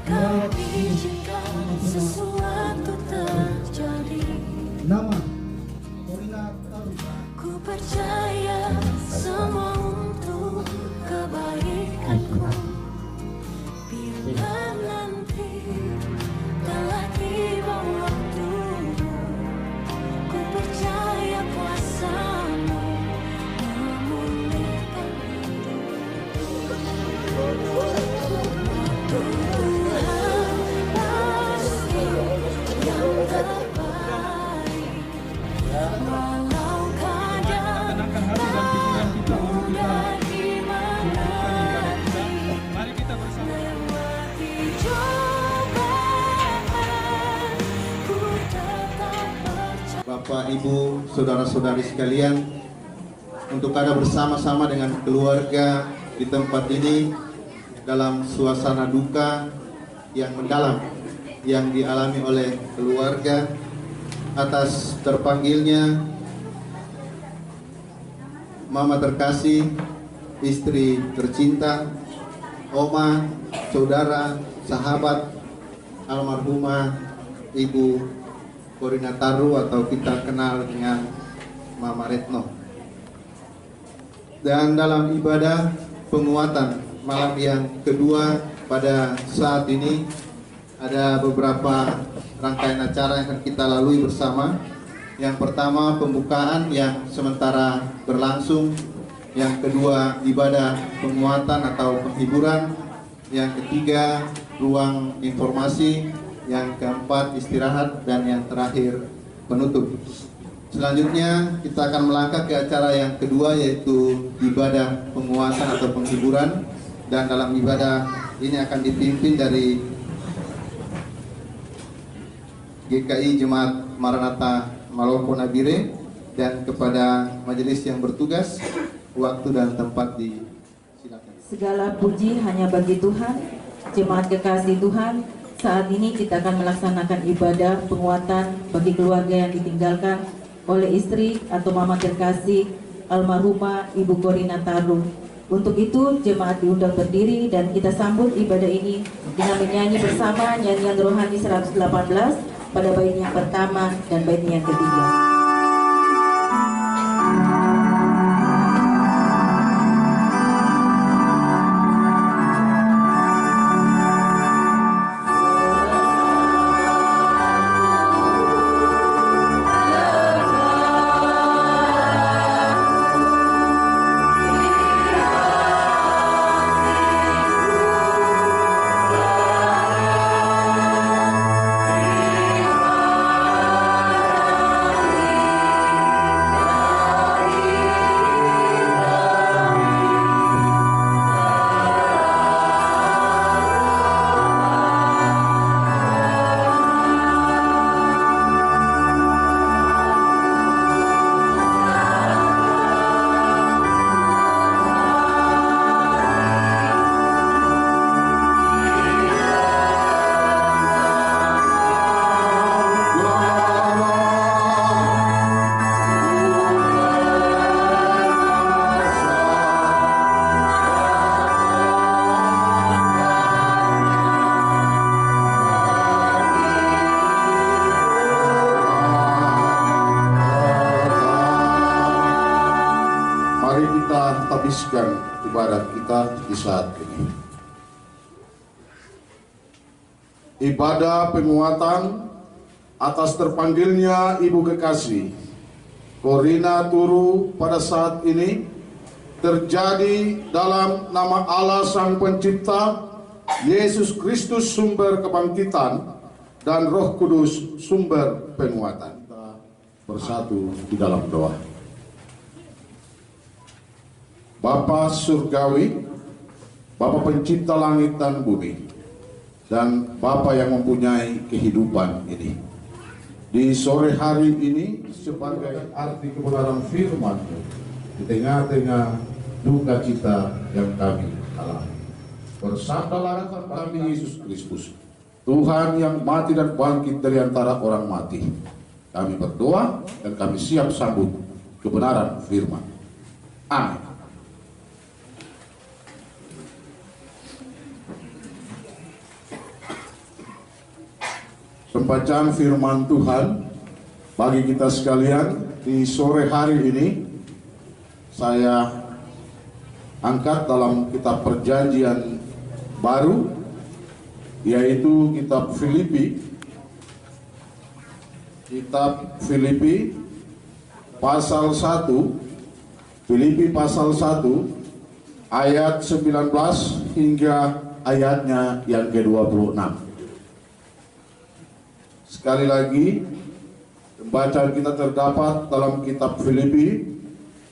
Kau izinkan sesuatu terjadi. Nama Korina Taru. Ku percaya semua untuk kebaikanku. Bila nanti telah tiba waktumu, ku percaya kuasamu memulihkan hidup. Tuhan pasti yang terbaik. Walau kadang tak mudah dimengerti, lewati cobaan, ku tetap percaya. Bapak, Ibu, saudara-saudari sekalian, untuk ada bersama-sama dengan keluarga di tempat ini dalam suasana duka yang mendalam yang dialami oleh keluarga atas terpanggilnya mama terkasih, istri tercinta, oma, saudara, sahabat almarhumah Ibu Korina Taru atau kita kenal dengan Mama Retno. Dan dalam ibadah penguatan malam yang kedua pada saat ini ada beberapa rangkaian acara yang akan kita lalui bersama. Yang pertama pembukaan yang sementara berlangsung, yang kedua ibadah penguatan atau penghiburan, yang ketiga ruang informasi, yang keempat istirahat, dan yang terakhir penutup. Selanjutnya kita akan melangkah ke acara yang kedua, yaitu ibadah penguatan atau penghiburan, dan dalam ibadah ini akan dipimpin dari GKI Jemaat Maranatha Malopo Nabire, dan kepada majelis yang bertugas, waktu dan tempat disilakan. Segala puji hanya bagi Tuhan. Jemaat kekasih Tuhan, saat ini kita akan melaksanakan ibadah penguatan bagi keluarga yang ditinggalkan oleh istri atau mama terkasih almarhumah Ibu Korina Taru. Untuk itu jemaat diundang berdiri dan kita sambut ibadah ini dengan menyanyi bersama nyanyian rohani 118 pada bait yang pertama dan bait yang ketiga. Habiskan ibadat kita di saat ini. Ibadah penguatan atas terpanggilnya Ibu kekasih Korina Taru pada saat ini terjadi dalam nama Allah Sang Pencipta, Yesus Kristus sumber kebangkitan, dan Roh Kudus sumber penguatan. Kita bersatu di dalam doa. Bapa Surgawi, Bapa Pencipta langit dan bumi, dan Bapa yang mempunyai kehidupan ini, di sore hari ini sebagai arti kebenaran firman-Mu, di tengah-tengah duka cita yang kami alami, bersandar kami Yesus Kristus, Tuhan yang mati dan bangkit dari antara orang mati. Kami berdoa dan kami siap sambut kebenaran firman. Amin. pembacaan firman Tuhan bagi kita sekalian di sore hari ini. Saya angkat dalam kitab Perjanjian Baru, yaitu kitab Filipi. Kitab Filipi pasal 1, Filipi pasal 1 ayat 19 hingga ayatnya yang ke-26. Sekali lagi, bacaan kita terdapat dalam kitab Filipi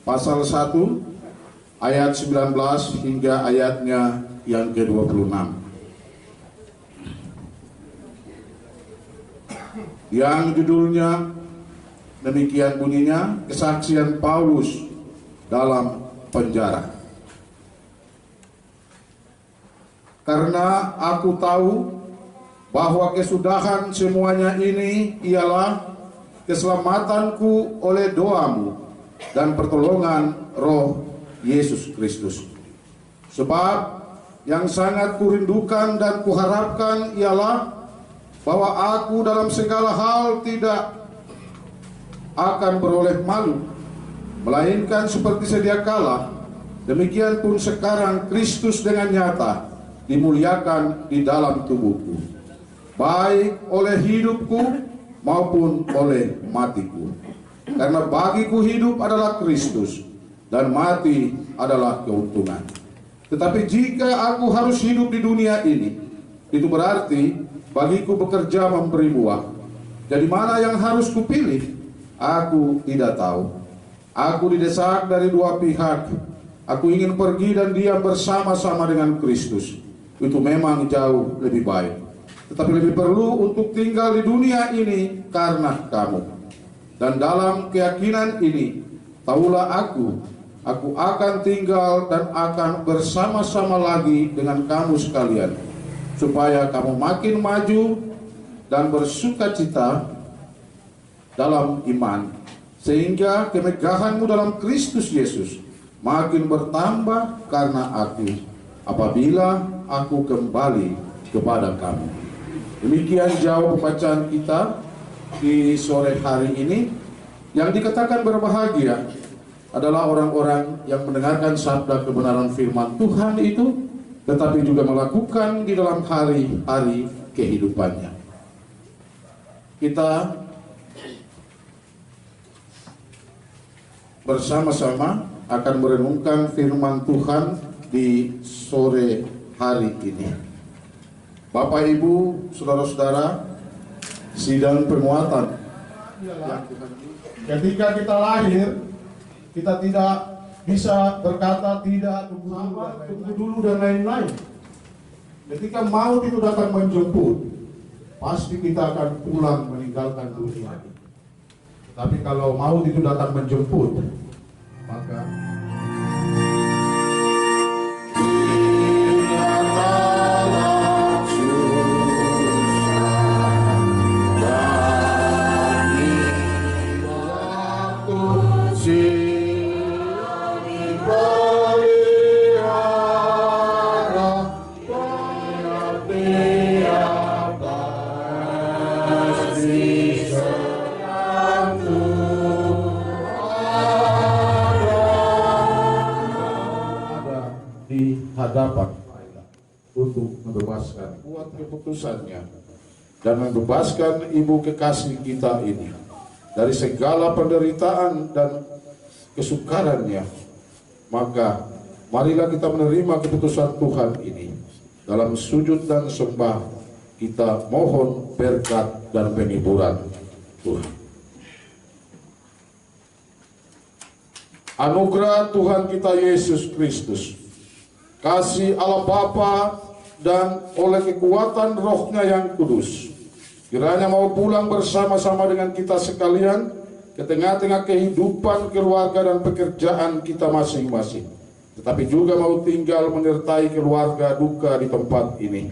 pasal 1 ayat 19 hingga ayatnya yang ke-26. Yang judulnya demikian bunyinya, kesaksian Paulus dalam penjara. Karena aku tahu bahwa kesudahan semuanya ini ialah keselamatanku oleh doamu dan pertolongan Roh Yesus Kristus. Sebab yang sangat kurindukan dan kuharapkan ialah bahwa aku dalam segala hal tidak akan beroleh malu, melainkan seperti sedia kala, demikian pun sekarang Kristus dengan nyata dimuliakan di dalam tubuhku, baik oleh hidupku maupun oleh matiku. Karena bagiku hidup adalah Kristus dan mati adalah keuntungan. Tetapi jika aku harus hidup di dunia ini, itu berarti bagiku bekerja memberi buah. Jadi mana yang harus kupilih? Aku tidak tahu. Aku didesak dari dua pihak. Aku ingin pergi dan diam bersama-sama dengan Kristus. Itu memang jauh lebih baik. Tetapi lebih perlu untuk tinggal di dunia ini karena kamu. Dan dalam keyakinan ini, tahulah aku akan tinggal dan akan bersama-sama lagi dengan kamu sekalian, supaya kamu makin maju dan bersukacita dalam iman, sehingga kemegahanmu dalam Kristus Yesus makin bertambah karena aku, apabila aku kembali kepada kamu. Demikian jauh pembacaan kita di sore hari ini. Yang dikatakan berbahagia adalah orang-orang yang mendengarkan sabda kebenaran firman Tuhan itu, tetapi juga melakukan di dalam hari-hari kehidupannya. Kita bersama-sama akan merenungkan firman Tuhan di sore hari ini. Bapak, Ibu, saudara-saudara, sidang penguatan. Ketika kita lahir, kita tidak bisa berkata tidak, tunggu dulu dan lain-lain. Ketika maut itu datang menjemput, pasti kita akan pulang meninggalkan dunia. Tapi kalau maut itu datang menjemput, maka hadapan untuk membebaskan, buat keputusannya dan membebaskan ibu kekasih kita ini dari segala penderitaan dan kesukarannya. Maka marilah kita menerima keputusan Tuhan ini. Dalam sujud dan sembah kita mohon berkat dan penghiburan Tuhan. Anugerah Tuhan kita Yesus Kristus, kasih Allah Bapa, dan oleh kekuatan Roh-Nya yang kudus, kiranya mau pulang bersama-sama dengan kita sekalian ke tengah-tengah kehidupan keluarga dan pekerjaan kita masing-masing, tetapi juga mau tinggal menyertai keluarga duka di tempat ini,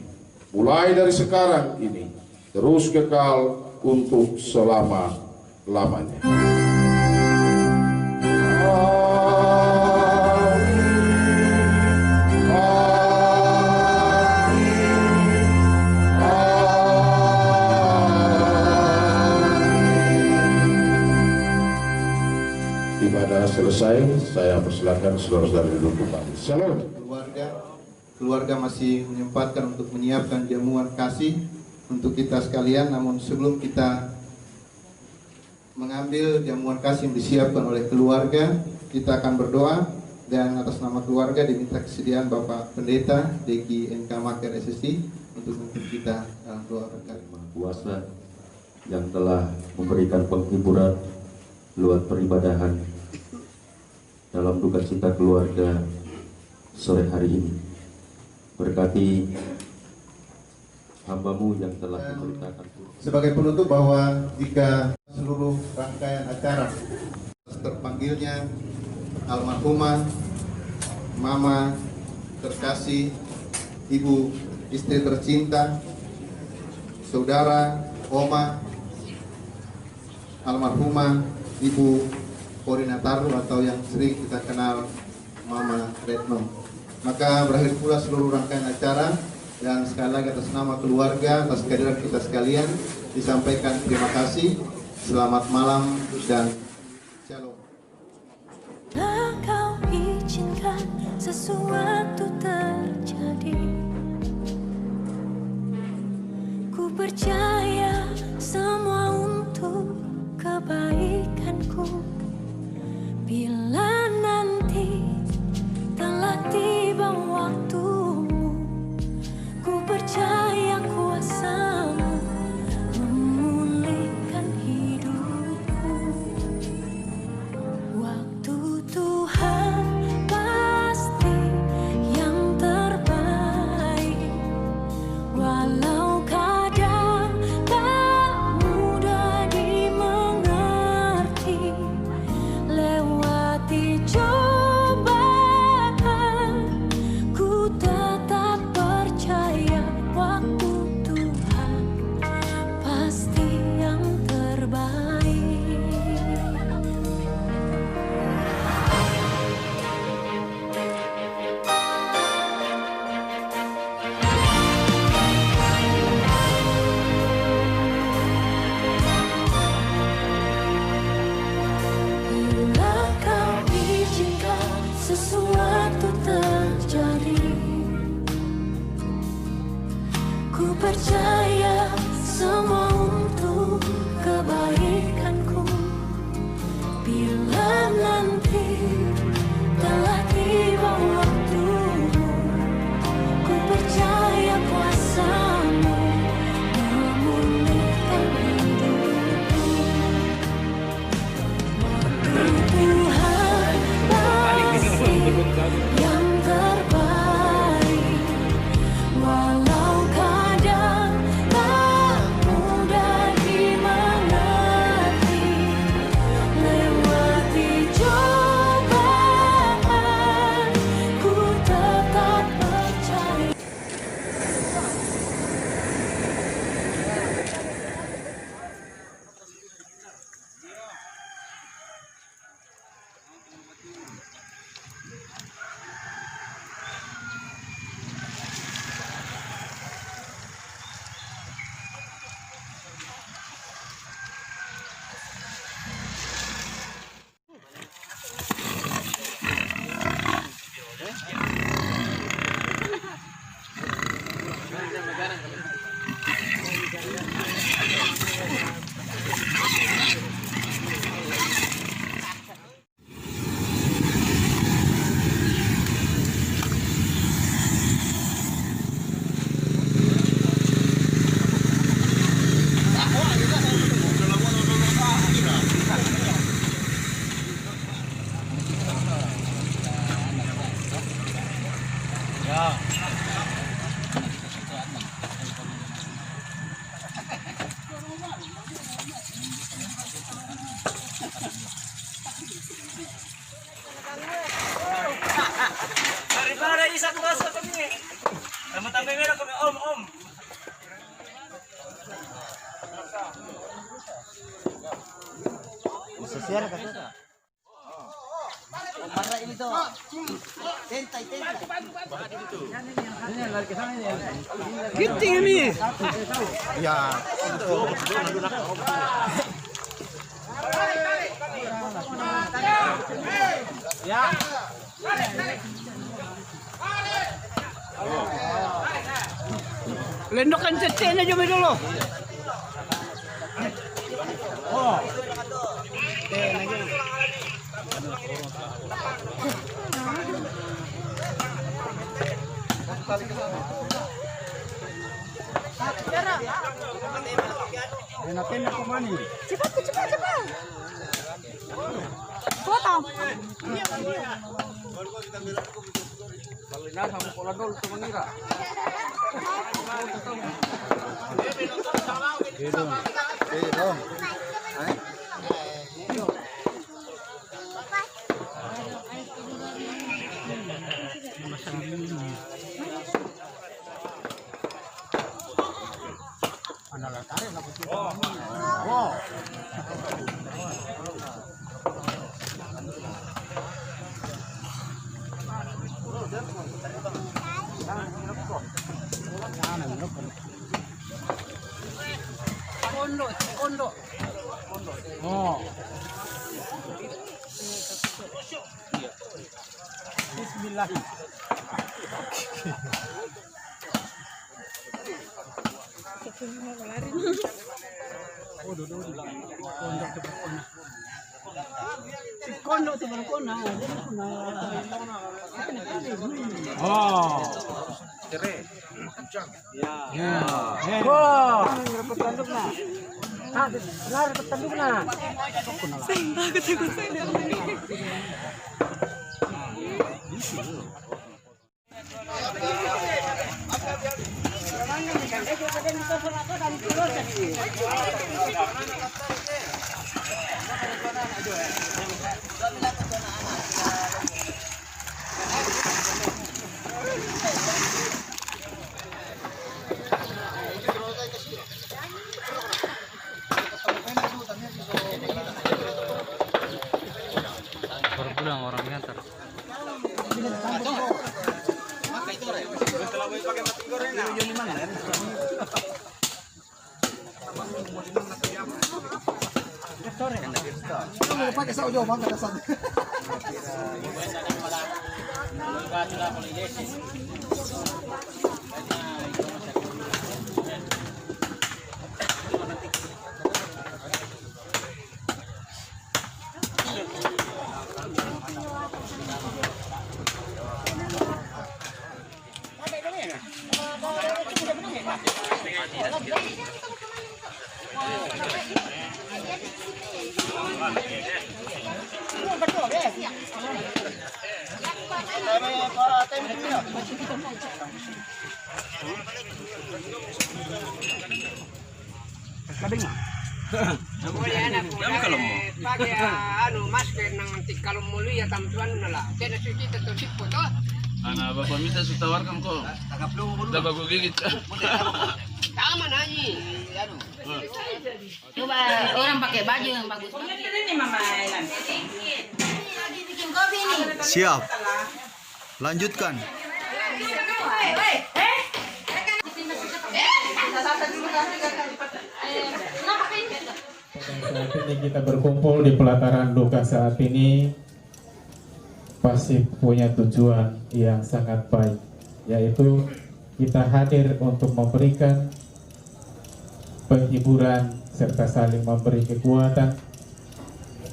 mulai dari sekarang ini, terus kekal untuk selama-lamanya. selesai, saya persilakan saudara-saudara duduk kembali. Shalom. Keluarga masih menyempatkan untuk menyiapkan jamuan kasih untuk kita sekalian. Namun sebelum kita mengambil jamuan kasih yang disiapkan oleh keluarga, kita akan berdoa. Dan atas nama keluarga diminta kesediaan Bapak Pendeta Deki NK Maker SSI untuk memimpin kita dalam doa berkat. Kuasa yang telah memberikan penghiburan lewat peribadahan dalam duka cita keluarga sore hari ini. Berkati hamba-Mu yang telah memberitakan. Sebagai penutup bahwa jika seluruh rangkaian acara terpanggilnya almarhumah Mama terkasih, Ibu istri tercinta, saudara, oma almarhumah Ibu Koordinator atau yang sering kita kenal Mama Retno. Maka berakhir pula seluruh rangkaian acara, dan sekali lagi atas nama keluarga, atas kehadiran kita sekalian disampaikan terima kasih, selamat malam dan shalom. Kau izinkan sesuatu terjadi. Ku percaya semua untuk kebaikanku. Bila nanti telah tiba waktumu, ku percaya kuasa-Mu memulihkan hidupku. Waktu Tuhan pasti yang terbaik, walau kadang tak mudah dimengerti. Lewati cobaan, ku tetap percaya waktu Tuhan pasti yang terbaik. Bila Kau izinkan sesuatu terjadi, ku percaya semua untuk kebaikanku. Bila nanti telah tiba waktumu, ku percaya kuasa-Mu memulihkan hidupku. Tuhan pasti yang terbaik, walau kadang tak mudah dimengerti. Lewati cobaan, ku tetap percaya. Daripada isak kuasa kami. Tama-tama meron kami om. Sosial ka sa. Para ini to. Tentay. Ini lagi ke sana ini. Giting ini. Ya. Tarik. Lendokan cecenya juga dulu. Oh. Cepat. Foto. Kondo. Oh. Bismillah. Kondo tu berkona. Oh. Cerai. Ya. Oh. Dapat tanduk na. Ah, benar dapat tanduk na. Sehingga ketemu saya. Berpulang orangnya ntar. Pakai saujo bangga dasar. Pakai masker nang kalau mulu ya tamtuan nala. Jadi suci tetap foto. Anak bapak minta saya tawarkan kok. Udah bagus gigit. Sama nanya. Coba orang pakai baju yang bagus. Ini Mama Elan. Bikin kopi nih. Siap. Lanjutkan. Saat ini kita berkumpul di pelataran duka saat ini pasti punya tujuan yang sangat baik, yaitu kita hadir untuk memberikan penghiburan serta saling memberi kekuatan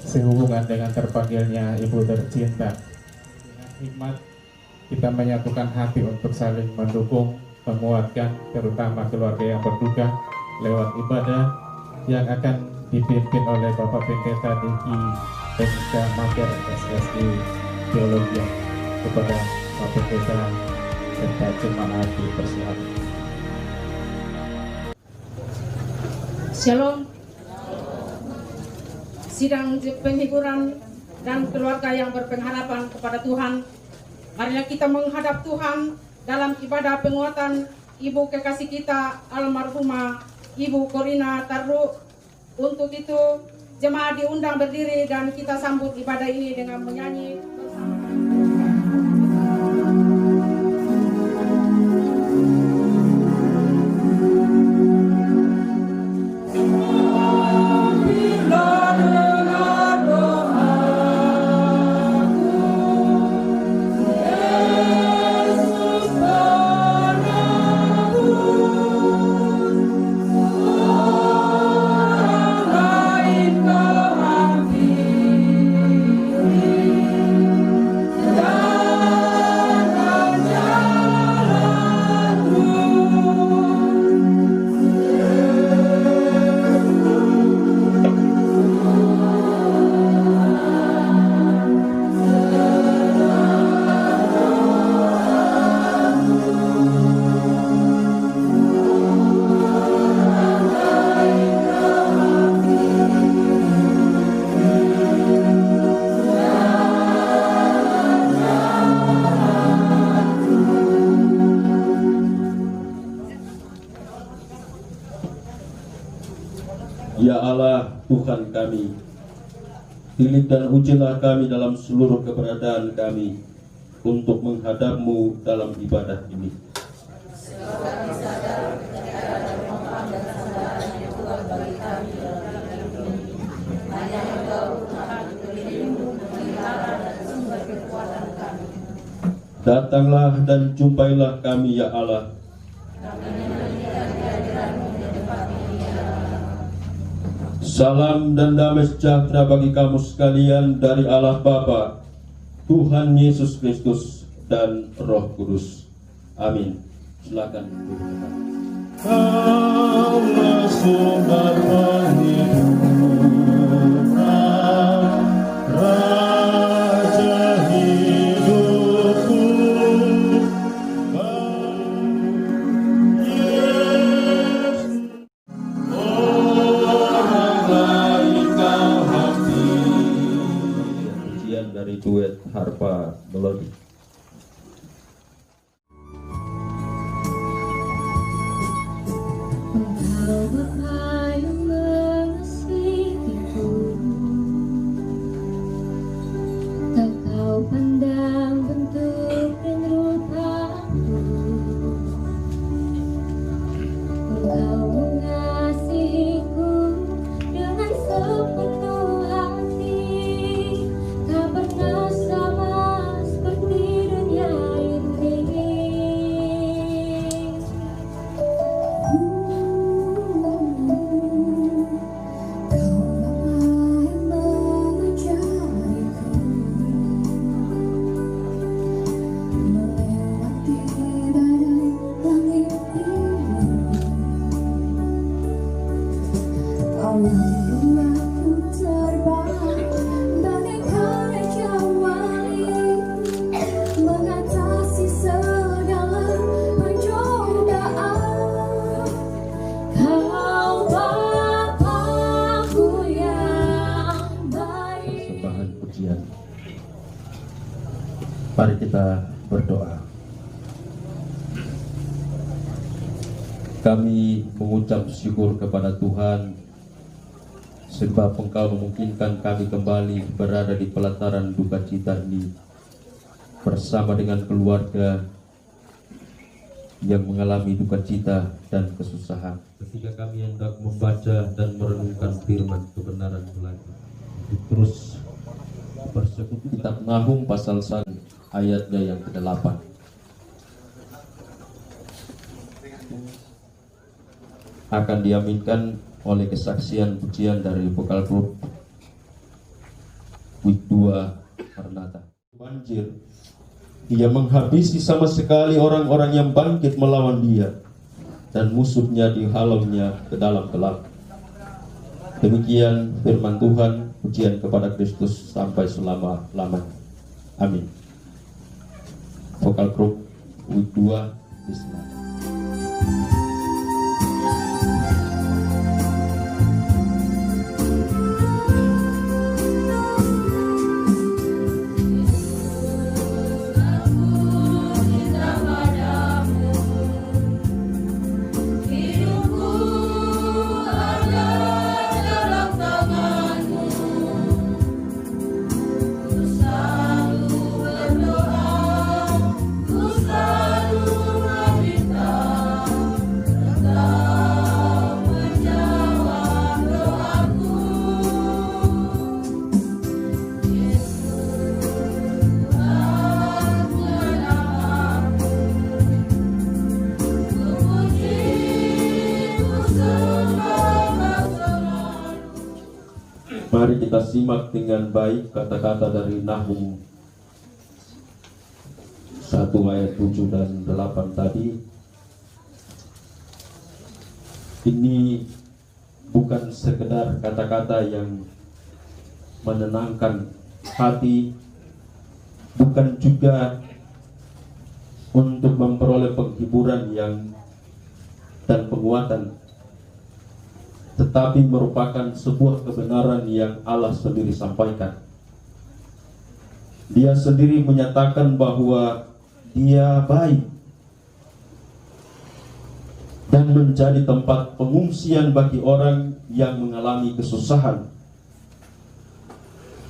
sehubungan dengan terpanggilnya Ibu tercinta. Dengan hikmat kita menyatukan hati untuk saling mendukung, menguatkan terutama keluarga yang berduka lewat ibadah yang akan dipimpin oleh Bapak Pendeta Diki PMK Mater SSI Teologi kepada Bapak Pendeta serta jemaat dipersilakan. Shalom. Sidang penghiburan dan keluarga yang berpengharapan kepada Tuhan, marilah kita menghadap Tuhan dalam ibadah penguatan Ibu kekasih kita almarhumah Ibu Korina Tarru. Untuk itu jemaat diundang berdiri dan kita sambut ibadah ini dengan menyanyi bersama. Bila dengar doaku Ya Allah Tuhan kami, pilih dan ujilah kami dalam seluruh keberadaan kami untuk menghadap-Mu dalam ibadah ini. Datanglah dan jumpailah kami ya Allah. Salam dan damai sejahtera bagi kamu sekalian dari Allah Bapa, Tuhan Yesus Kristus dan Roh Kudus. Amin. Silakan. Kaulah sumber penghidupan, Raja hidupku. Pujian dari duet harpa melodi. Mari kita berdoa. Kami mengucap syukur kepada Tuhan sebab Engkau memungkinkan kami kembali berada di pelataran duka cita ini bersama dengan keluarga yang mengalami duka cita dan kesusahan. Ketika kami hendak membaca dan merenungkan firman kebenaran lagi, terus bersekutu kitab Nahum pasal 1 ayatnya yang ke-8. Akan diaminkan oleh kesaksian pujian dari vokal grup Week 2 Karnata. Banjir, ia menghabisi sama sekali orang-orang yang bangkit melawan dia, dan musuhnya dihalaunya ke dalam gelap. Demikian firman Tuhan, pujian kepada Kristus sampai selama-lamanya. Amin. Vokal grup Week 2 Bismillah. Mari kita simak dengan baik kata-kata dari Nahum 1 ayat 7 dan 8 tadi. Ini bukan sekedar kata-kata yang menenangkan hati, bukan juga untuk memperoleh penghiburan dan penguatan, tetapi merupakan sebuah kebenaran yang Allah sendiri sampaikan. Dia sendiri menyatakan bahwa Dia baik dan dan menjadi tempat pengungsian bagi orang yang mengalami kesusahan.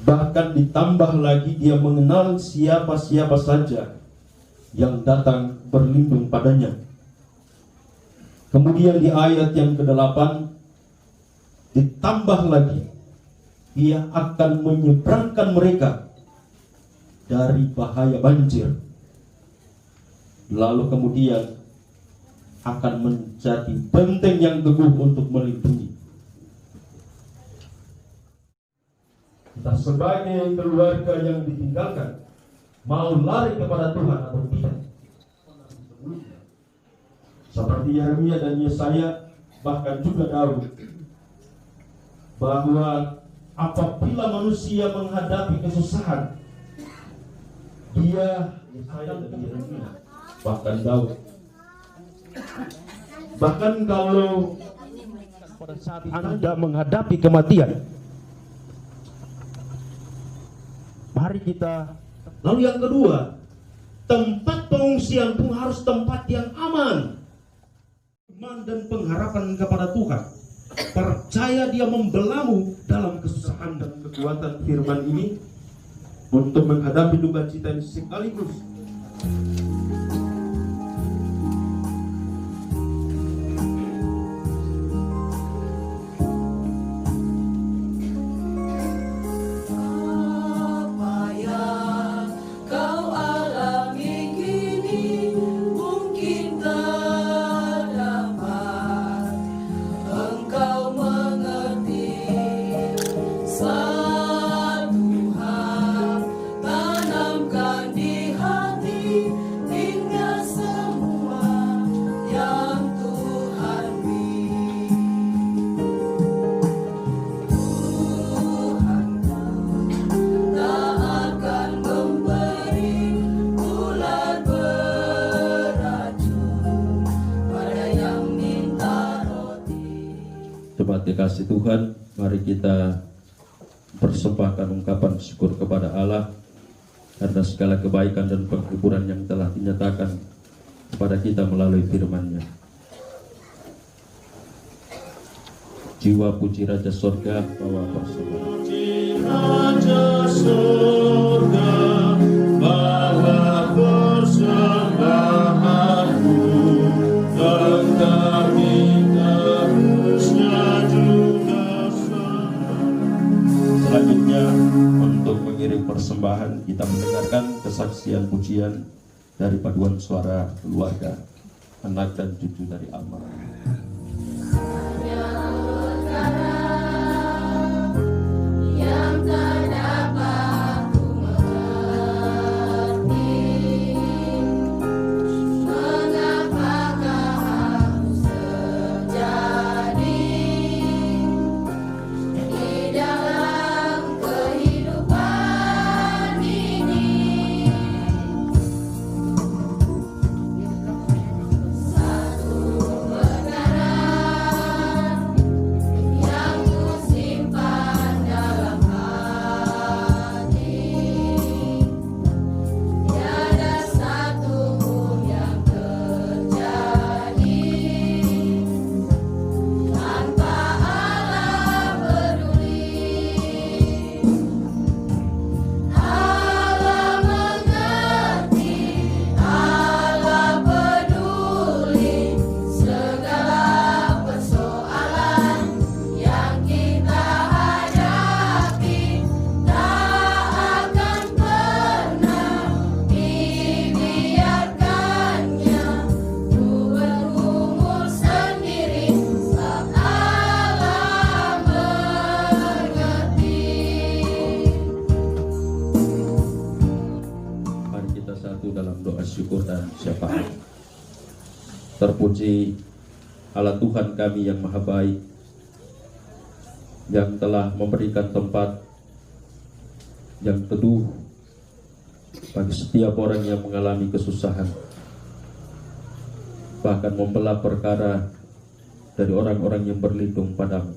Bahkan ditambah lagi dia mengenal siapa-siapa saja yang datang berlindung padanya. Kemudian di ayat yang ke-8 ditambah lagi dia akan menyeberangkan mereka dari bahaya banjir. Lalu kemudian akan menjadi benteng yang teguh untuk melindungi. Kita sebagai keluarga yang ditinggalkan, mau lari kepada Tuhan atau tidak. Seperti Yeremia dan Yesaya, bahkan juga Daud, bahwa apabila manusia menghadapi kesusahan, dia, Yesaya dan Yeremia, bahkan Daud, bahkan kalau pada saat Anda menghadapi kematian, mari kita. Lalu yang kedua, tempat pengungsian pun harus tempat yang aman. Iman dan pengharapan kepada Tuhan. Percaya dia membelamu dalam kesusahan dan kekuatan firman ini untuk menghadapi duka cita ini sekaligus. Kasih Tuhan, mari kita persembahkan ungkapan syukur kepada Allah karena segala kebaikan dan penghiburan yang telah dinyatakan kepada kita melalui firman-Nya. Jiwa puji Raja Sorga, bawa persembahan. Puji Raja Sorga, bawa persembahanmu, dan kami selanjutnya untuk mengirim persembahan kita mendengarkan kesaksian pujian dari paduan suara keluarga, anak dan cucu dari almarhum. Terpuji Allah Tuhan kami yang maha baik, yang telah memberikan tempat yang teduh bagi setiap orang yang mengalami kesusahan, bahkan membelah perkara dari orang-orang yang berlindung padamu.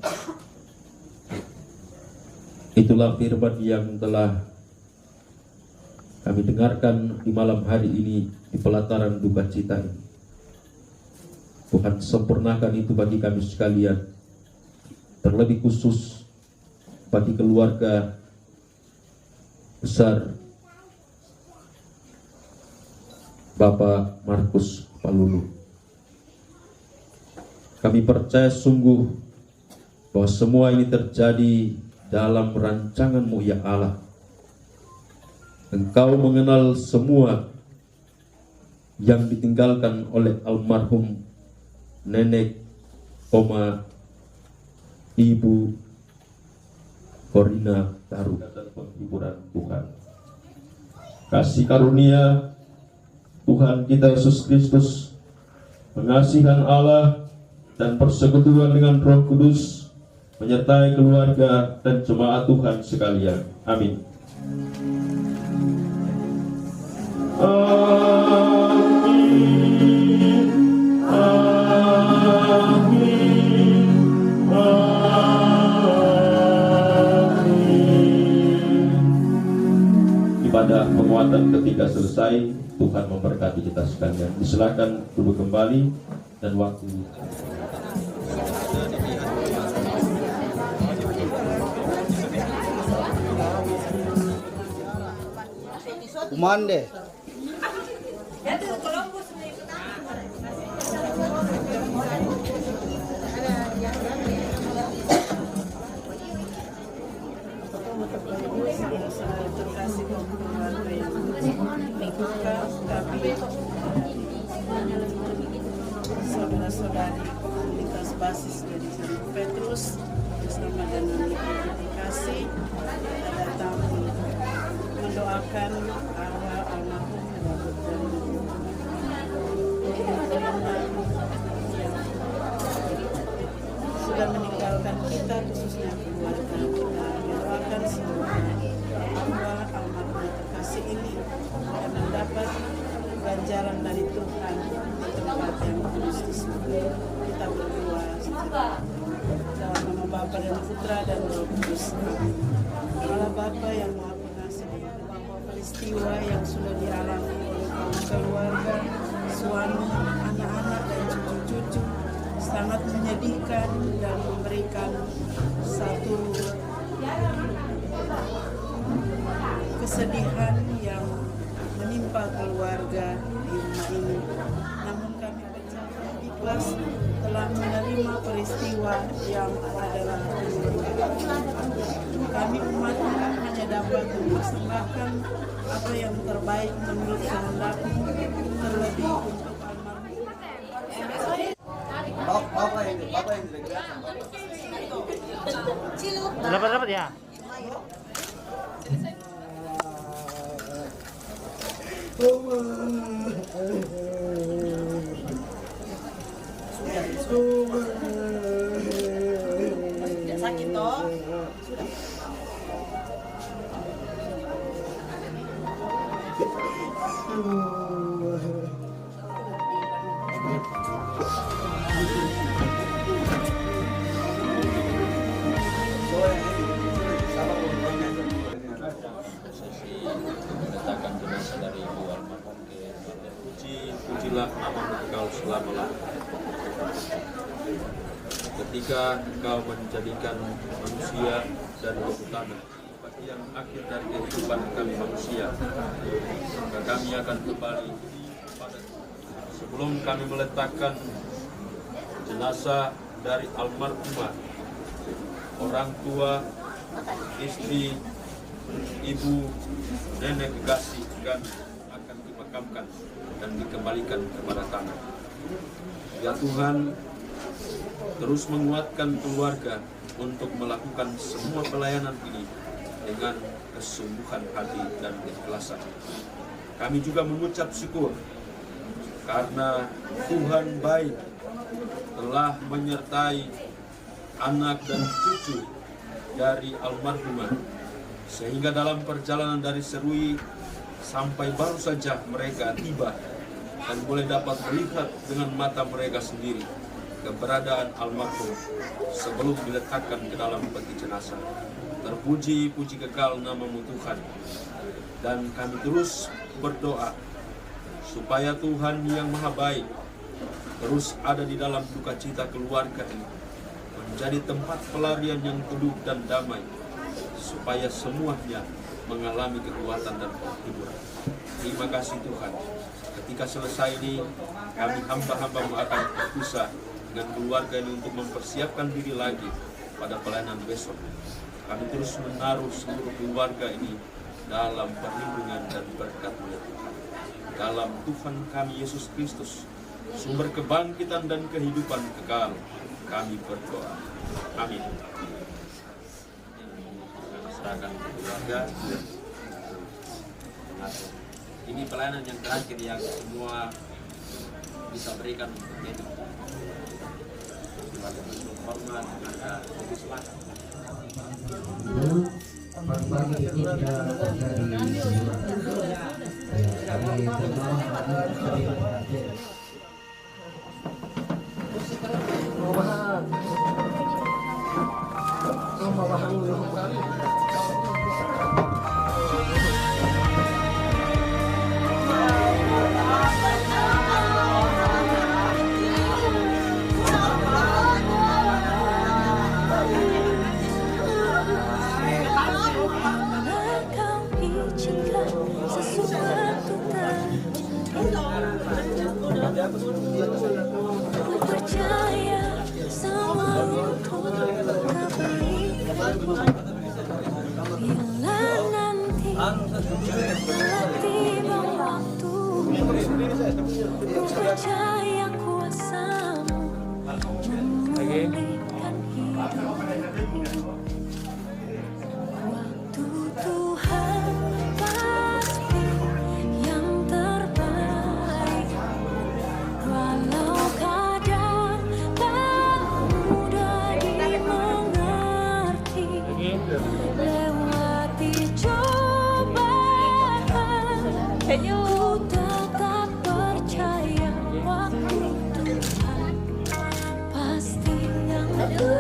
Itulah firman yang telah kami dengarkan di malam hari ini di pelataran duka cita ini. Tuhan sempurnakan itu bagi kami sekalian, terlebih khusus bagi keluarga besar Bapak Markus Palulu. Kami percaya sungguh bahwa semua ini terjadi dalam rancangan-Mu ya Allah. Engkau mengenal semua yang ditinggalkan oleh almarhum nenek, oma, ibu Korina Taru dan penghiburan Tuhan. Kasih karunia Tuhan kita Yesus Kristus, pengasihan Allah dan persekutuan dengan Roh Kudus menyertai keluarga dan jemaat Tuhan sekalian. Amin. Ibadah penguatan ketika selesai, Tuhan memberkati kita sekalian. Silakan duduk kembali dan waktu. Kumande. Saudara-saudari komunitas basis dari Santo Petrus bersama dengan Ibu Kasih, kita datang mendoakan arwah almarhum yang sudah meninggalkan kita, khususnya keluarga. Kita mendoakan semua arwah almarhum terkasih ini akan mendapat ganjaran dari Tuhan di tempat yang kudus di surga. Kita berdoa dalam nama Bapa dan Putra dan Roh Kudus. Allah Bapa yang Maha Pengasih, bahwa peristiwa yang sudah dialami oleh kaum keluarga, suami, anak-anak dan cucu-cucu sangat menyedihkan dan memberikan satu kesedihan yang menimpa keluarga di rumah ini. Namun kami percaya ikhlas telah menerima peristiwa yang adalah kami umatmu hanya dapat mempersembahkan apa yang terbaik menurut kehendak-Mu, terlebih untuk almarhum. Dapat ya. Tidak sakit toh? Sudah. Meletakkan jenazah dari ibu almarhum ke pujilah nama Engkau selama-lamanya. Ketika Engkau menjadikan manusia dari batu tanah, bagian akhir dari kehidupan kami manusia, maka kami akan kembali pada sebelum kami meletakkan jenazah dari almarhumah, orang tua, istri, ibu, nenek kekasih kan akan dimakamkan dan dikembalikan kepada tanah. Ya Tuhan, terus menguatkan keluarga untuk melakukan semua pelayanan ini dengan kesungguhan hati dan keikhlasan. Kami juga mengucap syukur karena Tuhan baik telah menyertai anak dan cucu dari almarhumah, sehingga dalam perjalanan dari Serui sampai baru saja mereka tiba dan boleh dapat melihat dengan mata mereka sendiri keberadaan almarhum sebelum diletakkan ke dalam peti jenazah. Terpuji puji kekal nama-Mu Tuhan, dan kami terus berdoa supaya Tuhan yang Maha Baik terus ada di dalam duka cita keluarga ini, menjadi tempat pelarian yang teduh dan damai, supaya semuanya mengalami kekuatan dan hiburan. Terima kasih Tuhan. Ketika selesai ini, kami hamba-hambamu akan berusaha dengan keluarga ini untuk mempersiapkan diri lagi pada pelayanan besok. Kami terus menaruh seluruh keluarga ini dalam perlindungan dan berkat-Nya Tuhan. Dalam Tuhan kami Yesus Kristus, sumber kebangkitan dan kehidupan kekal, kami berdoa. Amin. Serahkan keluarga. Ini pelayanan yang terakhir yang semua bisa berikan untuk itu. Sebagai bentuk hormat kepada Tuhan Selatan. Pagi-pagi ini dia terjadi kami terima percaya kuasa-Mu memulihkan hidup. Waktu Tuhan pasti yang terbaik, walau kadang tak mudah dimengerti. Lewati cobaan, ku tetap percaya waktu Tuhan pasti yang terbaik.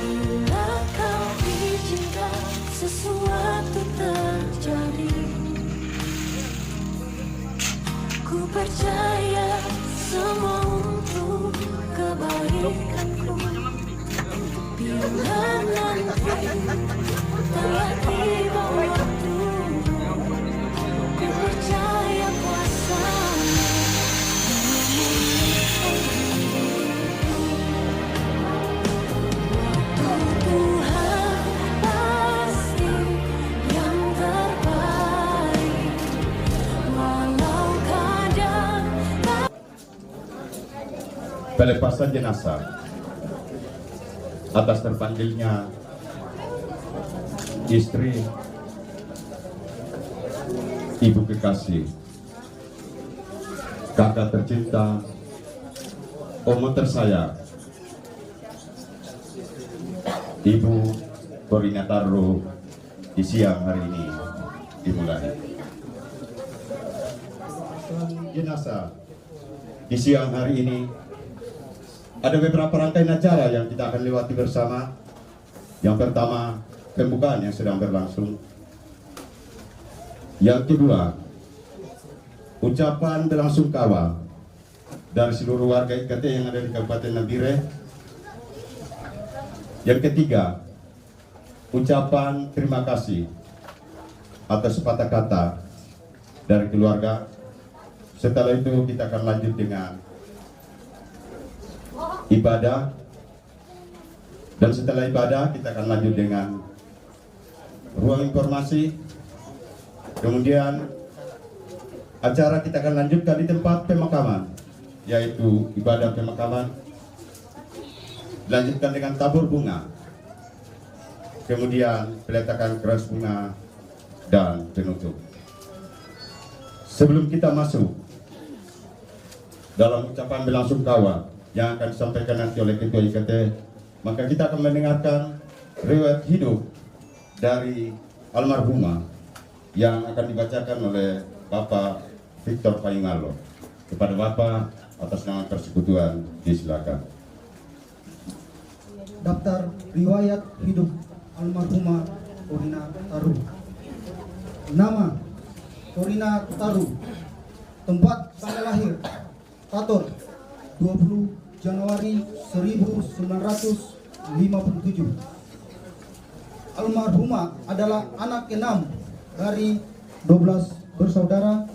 Bila Kau izinkan sesuatu terjadi, ku percaya semua untuk kebaikanku. Bila nanti telah tiba waktumu, ku percaya kuasa-Mu memulihkan hidupku. Tuhan pasti yang terbaik, walau kadang Pelepasan jenazah atas terpanggilnya istri ibu kekasih, kakak tercinta, omo tersayang, Ibu Koordinator di siang hari ini dimulai. Jenazah di siang hari ini ada beberapa rangkaian acara yang kita akan lewati bersama. Yang pertama, pembukaan yang sedang berlangsung. Yang kedua, ucapan belasungkawa dari seluruh warga IKT yang ada di Kabupaten Nabire. Yang ketiga, ucapan terima kasih atas sepatah kata dari keluarga. Setelah itu kita akan lanjut dengan ibadah, dan setelah ibadah kita akan lanjut dengan ruang informasi. Kemudian acara kita akan lanjutkan di tempat pemakaman, yaitu ibadah pemakaman, dilanjutkan dengan tabur bunga, kemudian peletakan keras bunga dan penutup. Sebelum kita masuk dalam ucapan belasungkawa yang akan disampaikan nanti oleh Ketua IKT, maka kita akan mendengarkan riwayat hidup dari almarhumah yang akan dibacakan oleh Bapak Victor Payungalo. Kepada Bapak atas nama persekutuan disilakan. Daftar riwayat hidup almarhumah Corina Taru. Nama Corina Taru. Tempat tanggal lahir Tator 20 Januari 1957. Almarhumah adalah anak ke-6 dari 12 bersaudara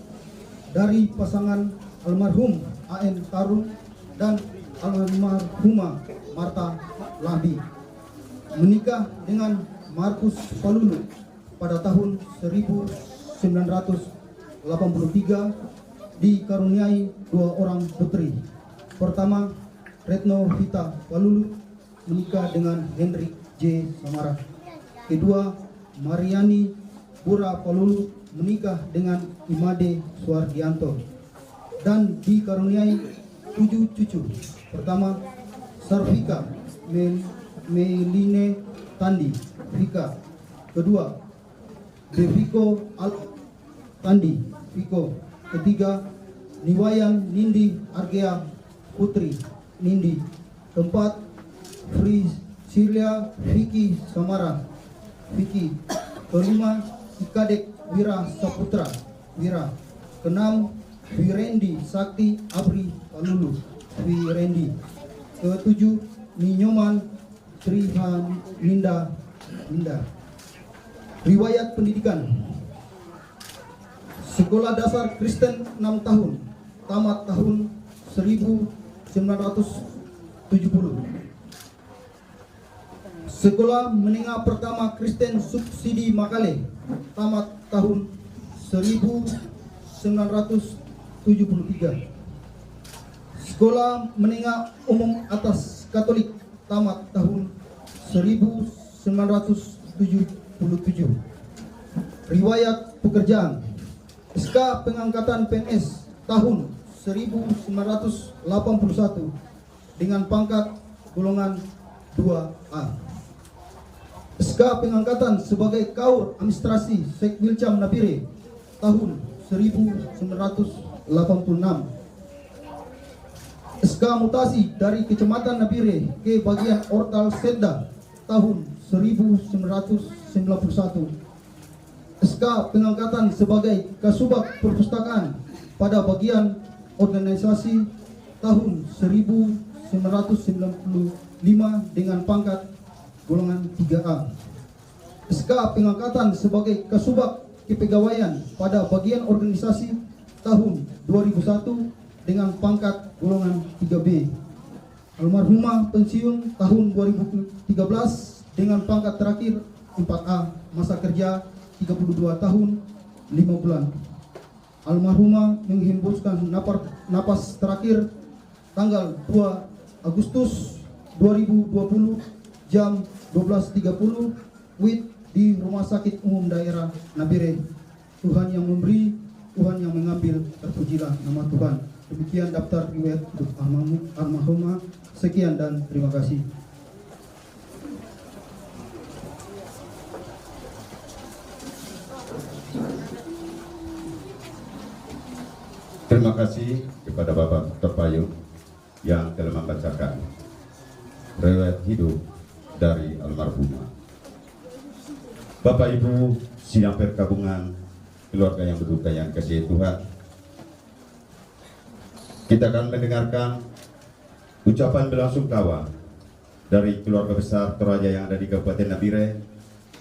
dari pasangan almarhum A.N. Taru dan almarhumah Marta Lambi. Menikah dengan Markus Palulu pada tahun 1983, dikaruniai 2 orang putri. Pertama, Retno Vita Palulu menikah dengan Hendrik J. Samara. Kedua, Mariani Pura Palulu menikah dengan Imade Suardianto dan dikaruniai 7 cucu. Pertama, Sarvika Meline Tandi Vika. Kedua, Deviko Al Tandi Viko. Ketiga, Niwayan Nindi Argea Putri Nindi. Keempat, Frisilia Vicky Samara Vicky. Kelima, Ikadek Wira Saputra Wira. Keenam, Virendi Sakti Abri Palulu Virendi. Ketujuh, Ninyoman Trihan Linda. Riwayat pendidikan: Sekolah Dasar Kristen 6 tahun, tamat tahun 1970. Sekolah Menengah Pertama Kristen Subsidi Makale, tamat tahun 1973. Sekolah Menengah Umum Atas Katolik, tamat tahun 1977. Riwayat pekerjaan: SK pengangkatan PNS tahun 1981 dengan pangkat golongan 2A. SK pengangkatan sebagai Kaur Administrasi Sekwilcam Nabire tahun 1986. SK mutasi dari Kecamatan Nabire ke bagian Ortal Sedda tahun 1991. SK pengangkatan sebagai Kasubag Perpustakaan pada bagian organisasi tahun 1995 dengan pangkat golongan 3A. SK pengangkatan sebagai Kasubag Kepegawaian pada bagian organisasi tahun 2001 dengan pangkat golongan 3B. Almarhumah pensiun tahun 2013 dengan pangkat terakhir 4A, masa kerja 32 tahun 5 bulan. Almarhumah menghembuskan napas terakhir tanggal 2 Agustus 2020 jam 12.30 WIB di Rumah Sakit Umum Daerah Nabire. Tuhan yang memberi, Tuhan yang mengambil, terpujilah nama Tuhan. Demikian daftar riwayat hidup almarhumah. Sekian dan terima kasih. Terima kasih kepada Bapak Dr. Payung yang telah membacakan riwayat hidup dari almarhumah. Bapak Ibu sidang perkabungan, keluarga yang berduka yang kasih Tuhan, kita akan mendengarkan ucapan belasungkawa dari keluarga besar Toraja yang ada di Kabupaten Nabire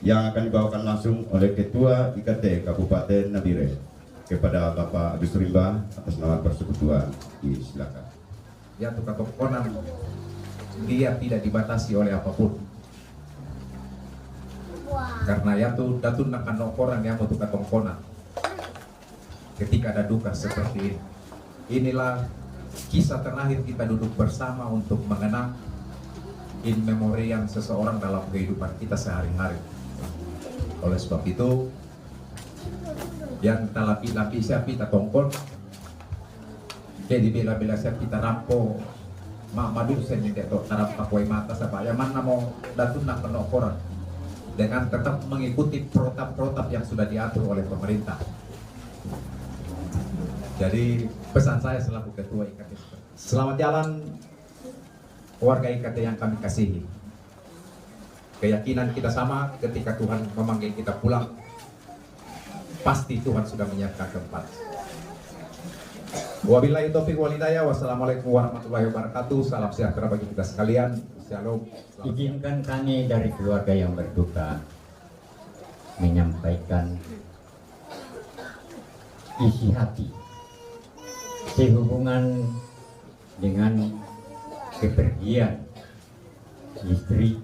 yang akan dibawakan langsung oleh Ketua IKT Kabupaten Nabire kepada Bapak Agus Rimba atas nama persekutuan. Silakan. Ya, tukar tokonan dia tidak dibatasi oleh apapun. Karena ya tuh datun nakan orang yang mau tukar tokonan. Ketika ada duka seperti ini, inilah kisah terakhir kita duduk bersama untuk mengenang in memoriam seseorang dalam kehidupan kita sehari-hari. Oleh sebab itu, yang kita lapis-lapis siapa kita tongkol, jadi bila-bila siapa kita rampo, madu sen ini detok tarap pakai mata siapa yang mana mau datun nak penokoran dengan tetap mengikuti protap-protap yang sudah diatur oleh pemerintah. Jadi pesan saya selaku ketua IKT, selamat jalan keluarga IKT yang kami kasihi. Keyakinan kita sama, ketika Tuhan memanggil kita pulang, pasti Tuhan sudah menyiapkan tempat. Wabillahi taufiq wal hidayah. Wassalamualaikum warahmatullahi wabarakatuh. Salam sejahtera bagi kita sekalian. Shalom. Izinkan kami dari keluarga yang berduka menyampaikan isi hati sehubungan dengan kepergian istri,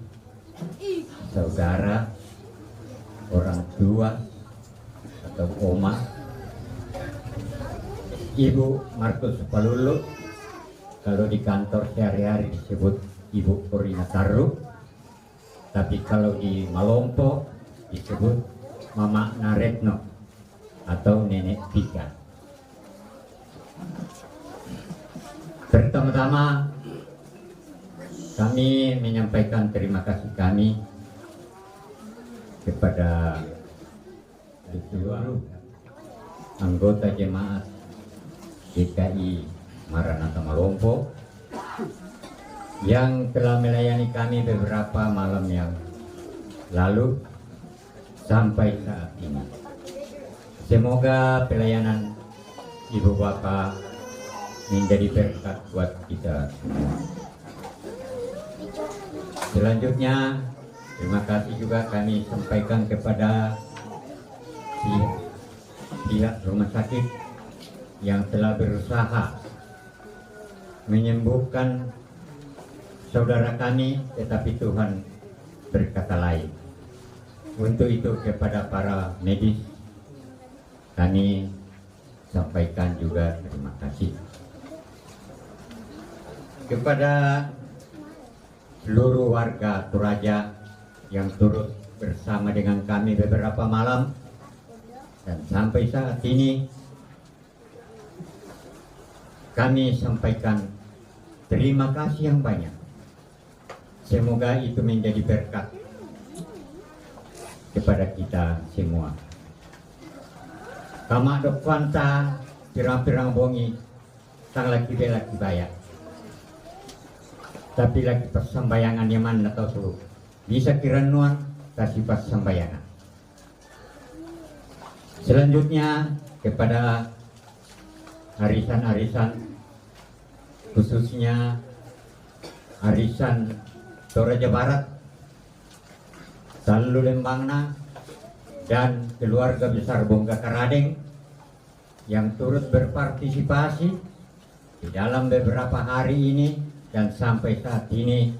saudara, orang tua atau oma Ibu Markus Palulu, kalau di kantor sehari-hari disebut Ibu Corina Taru, tapi kalau di Malompo disebut Mama Naretno atau Nenek Tika. Pertama-tama kami menyampaikan terima kasih kami kepada seluruh anggota jemaat DKI Maranatha Malompo yang telah melayani kami beberapa malam yang lalu sampai saat ini. Semoga pelayanan Ibu Bapak menjadi berkat buat kita semua. Selanjutnya, terima kasih juga kami sampaikan kepada pihak rumah sakit yang telah berusaha menyembuhkan saudara kami, tetapi Tuhan berkata lain. Untuk itu kepada para medis kami sampaikan juga terima kasih. Kepada seluruh warga Toraja yang turut bersama dengan kami beberapa malam dan sampai saat ini, kami sampaikan terima kasih yang banyak. Semoga itu menjadi berkat kepada kita semua. Kama dok kwanta pirang-pirang bongi sang laki bela kibaya. Tapi lagi pas sambayangan yaman atau suruh bisa kiranuan kasih pas sambayangan. Selanjutnya kepada arisan-arisan, khususnya arisan Toraja Barat, Talu Lembangna, dan keluarga besar Bongga Karadeng yang turut berpartisipasi di dalam beberapa hari ini dan sampai saat ini.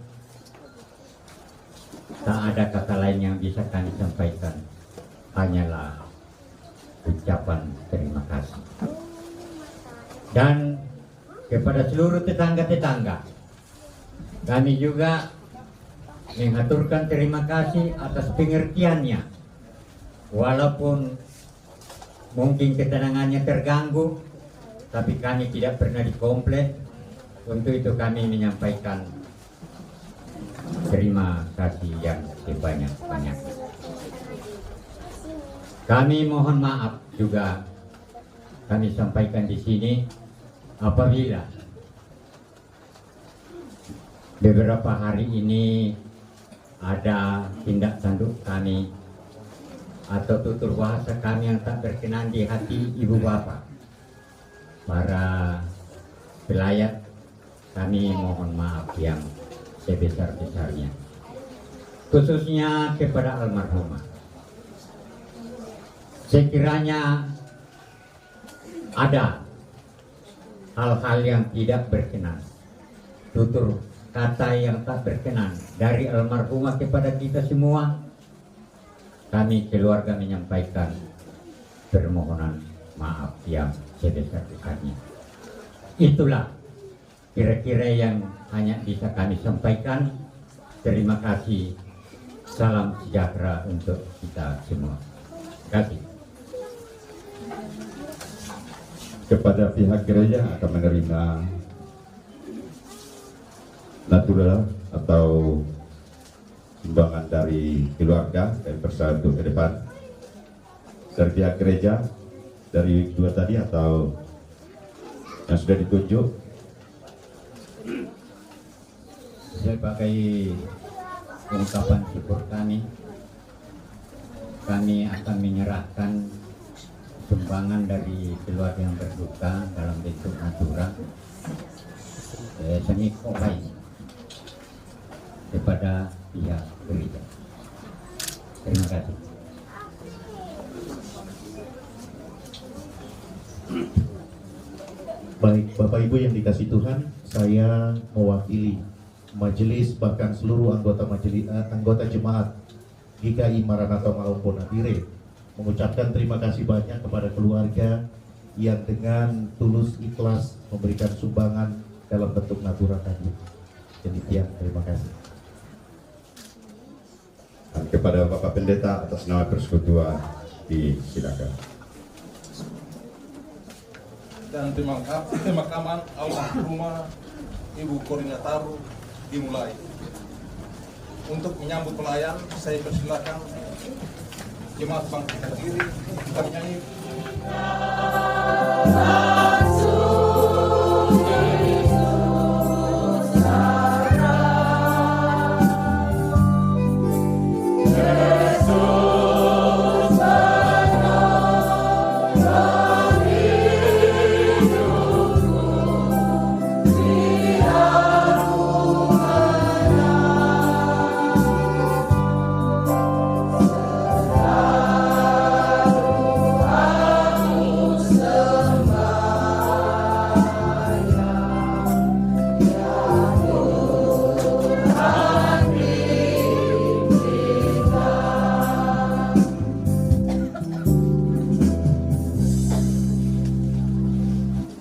Tak ada kata lain yang bisa kami sampaikan, hanyalah ucapan terima kasih. Dan kepada seluruh tetangga-tetangga, kami juga mengaturkan terima kasih atas pengertiannya. Walaupun mungkin ketenangannya terganggu, tapi kami tidak pernah dikomplain. Untuk itu kami menyampaikan terima kasih yang sebanyak-banyak. Kami mohon maaf juga kami sampaikan di sini apabila beberapa hari ini ada tindak tanduk kami atau tutur bahasa kami yang tak berkenan di hati ibu bapak, para pelayat, kami mohon maaf yang sebesar-besarnya, khususnya kepada almarhumah. Sekiranya ada hal-hal yang tidak berkenan, tutur kata yang tak berkenan dari almarhumah kepada kita semua, kami keluarga menyampaikan permohonan maaf yang sebesar-besarnya. Itulah kira-kira yang hanya bisa kami sampaikan. Terima kasih. Salam sejahtera untuk kita semua. Terima kasih. Kepada pihak gereja akan menerima natural atau sumbangan dari keluarga dari persatu ke depan. Dari pihak gereja dari dua tadi atau yang sudah ditunjuk. Sebagai ungkapan syukur kami akan menyerahkan sumbangan dari keluarga yang berduka dalam bentuk natura seni kopai kepada pihak gereja. Terima kasih. Baik, Bapak Ibu yang dikasih Tuhan, saya mewakili majelis bahkan seluruh anggota jemaat GKI Maranatha Malomponabire mengucapkan terima kasih banyak kepada keluarga yang dengan tulus ikhlas memberikan sumbangan dalam bentuk natura tadi. Demikian, terima kasih. Dan kepada Bapak Pendeta atas nama Persekutuan disilakan. Dan pemakaman almarhumah Ibu Korina Taru dimulai. Untuk menyambut pelayan, saya persilakan jemaat bangkit berdiri, kita menyanyi.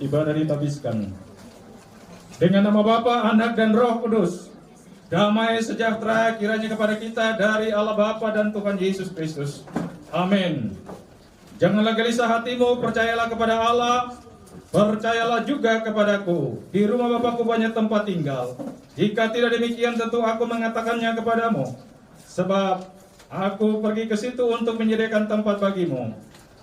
Ibadah ditabiskan. Dengan nama Bapa, Anak, dan Roh Kudus, damai sejahtera kiranya kepada kita dari Allah Bapa dan Tuhan Yesus Kristus. Amin. Janganlah gelisah hatimu, percayalah kepada Allah, percayalah juga kepadaku. Di rumah Bapakku banyak tempat tinggal. Jika tidak demikian, tentu aku mengatakannya kepadamu. Sebab aku pergi ke situ untuk menyediakan tempat bagimu.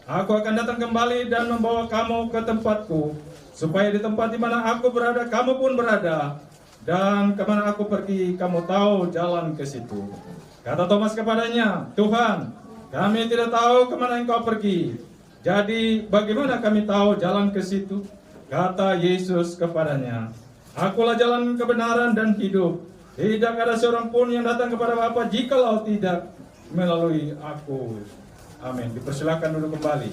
Aku akan datang kembali dan membawa kamu ke tempatku, supaya di tempat di mana aku berada, kamu pun berada. Dan kemana aku pergi, kamu tahu jalan ke situ. Kata Thomas kepadanya, Tuhan, kami tidak tahu kemana engkau pergi. Jadi bagaimana kami tahu jalan ke situ? Kata Yesus kepadanya, Akulah jalan kebenaran dan hidup. Tidak ada seorang pun yang datang kepada Bapa jikalau tidak melalui aku. Amin. Dipersilakan duduk kembali.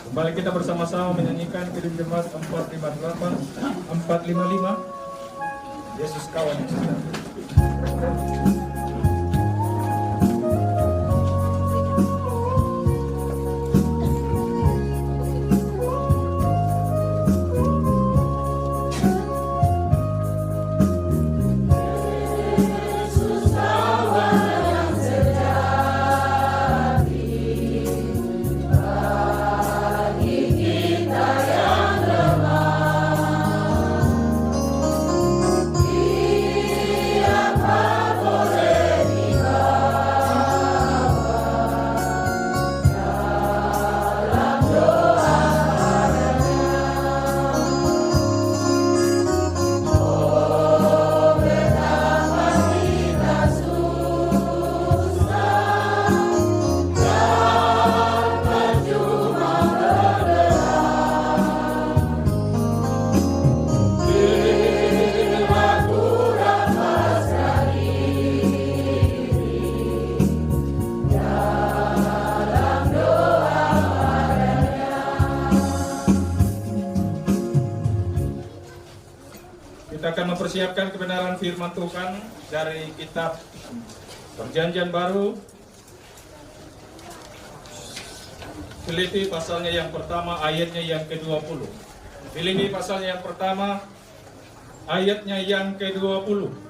Kembali kita bersama-sama menyanyikan Kirim Jemaat 458, 455. Yesus kawan yang setia. Mempersiapkan kebenaran firman Tuhan dari kitab Perjanjian Baru, Filipi pasalnya yang pertama ayatnya yang ke-20. Filipi pasalnya yang pertama ayatnya yang ke-20.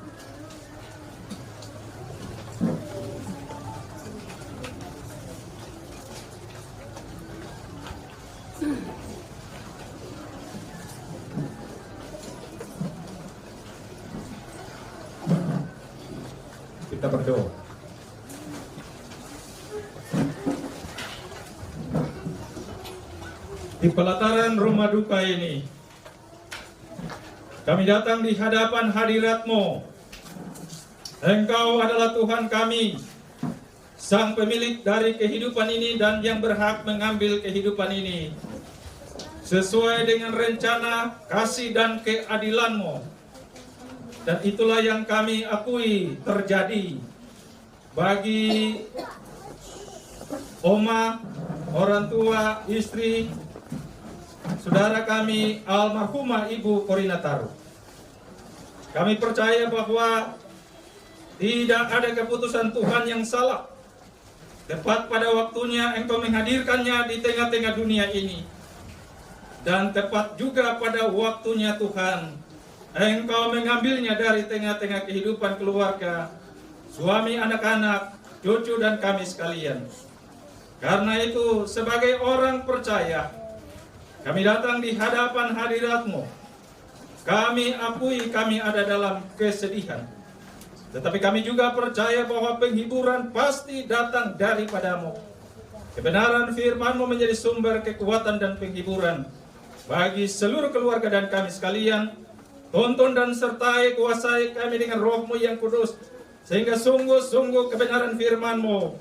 Kita berdoa. Di pelataran rumah duka ini, Kami datang di hadapan hadirat-Mu. Engkau adalah Tuhan kami, Sang pemilik dari kehidupan ini dan yang berhak mengambil kehidupan ini sesuai dengan rencana, kasih dan keadilan-Mu. Dan itulah yang kami akui terjadi bagi Oma, orang tua, istri, saudara kami almarhumah Ibu Korina Taruh. Kami percaya bahwa tidak ada keputusan Tuhan yang salah. Tepat pada waktunya Engkau menghadirkannya di tengah-tengah dunia ini. Dan tepat juga pada waktunya Tuhan, Engkau mengambilnya dari tengah-tengah kehidupan keluarga, suami, anak-anak, cucu dan kami sekalian. Karena itu sebagai orang percaya, kami datang di hadapan hadirat-Mu. Kami akui kami ada dalam kesedihan. Tetapi kami juga percaya bahwa penghiburan pasti datang daripada-Mu. Kebenaran firman-Mu menjadi sumber kekuatan dan penghiburan bagi seluruh keluarga dan kami sekalian. Tuntun dan sertai kuasai kami dengan Roh-Mu yang kudus, sehingga sungguh-sungguh kebenaran firman-Mu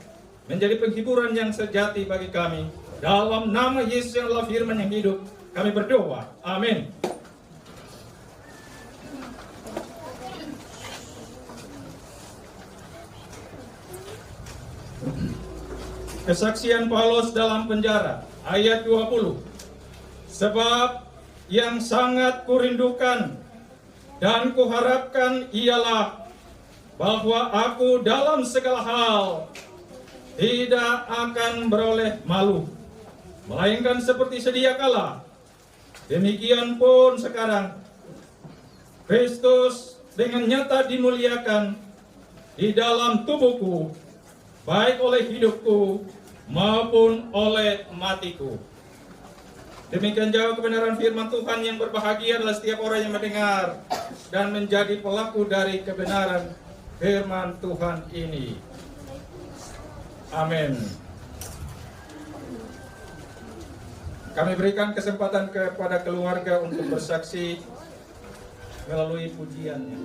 menjadi penghiburan yang sejati bagi kami. Dalam nama Yesus yang adalah firman yang hidup, kami berdoa. Amin. Kesaksian Paulus dalam penjara, ayat 20. Sebab yang sangat kurindukan dan kuharapkan ialah bahwa aku dalam segala hal tidak akan beroleh malu, melainkan seperti sedia kala, demikian pun sekarang Kristus dengan nyata dimuliakan di dalam tubuhku, baik oleh hidupku maupun oleh matiku. Demikian jauh kebenaran firman Tuhan. Yang berbahagia adalah setiap orang yang mendengar dan menjadi pelaku dari kebenaran firman Tuhan ini. Amin. Kami berikan kesempatan kepada keluarga untuk bersaksi melalui pujiannya.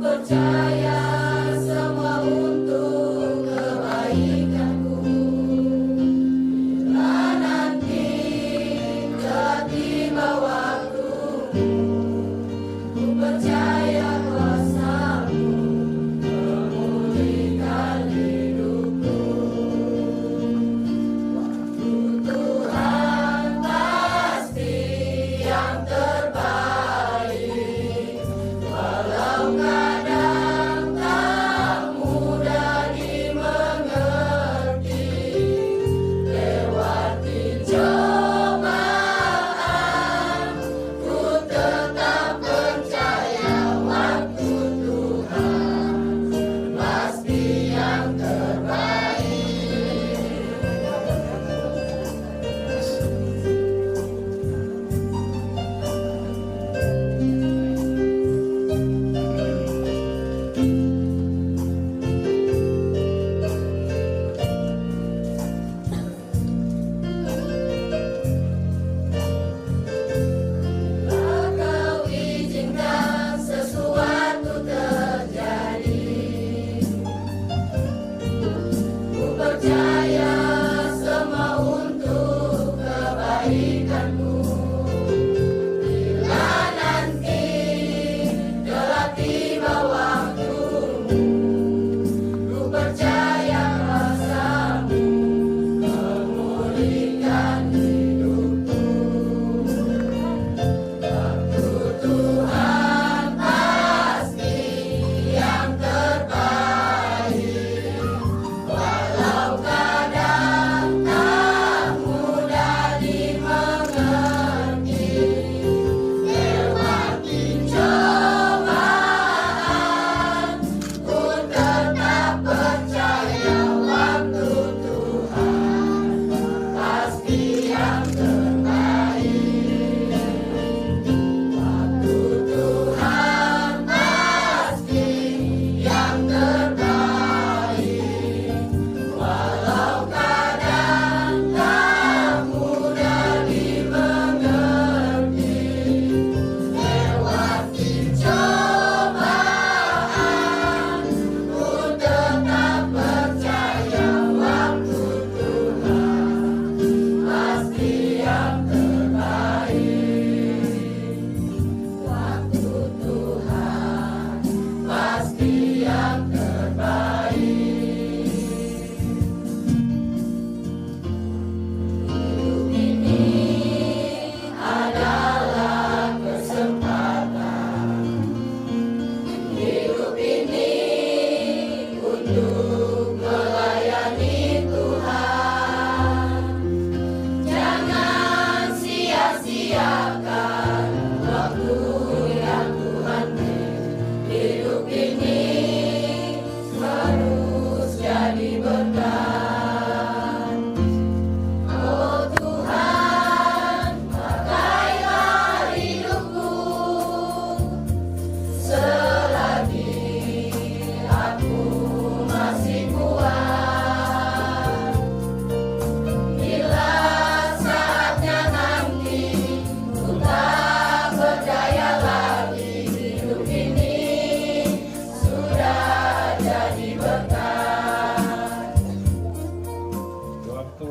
Percaya semua untuk kebaikanku.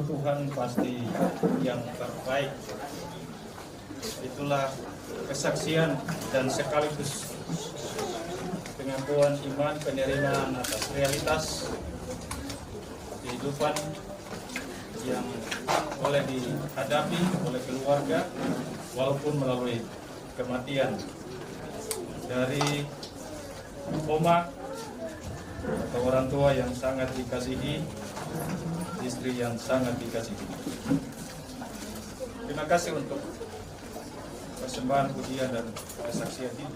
Tuhan pasti yang terbaik. Itulah kesaksian dan sekaligus pengakuan iman penerimaan atas realitas kehidupan yang boleh dihadapi oleh keluarga walaupun melalui kematian dari oma atau orang tua yang sangat dikasihi, istri yang sangat dikasihi. Terima kasih untuk persembahan pujian dan kesaksian ini.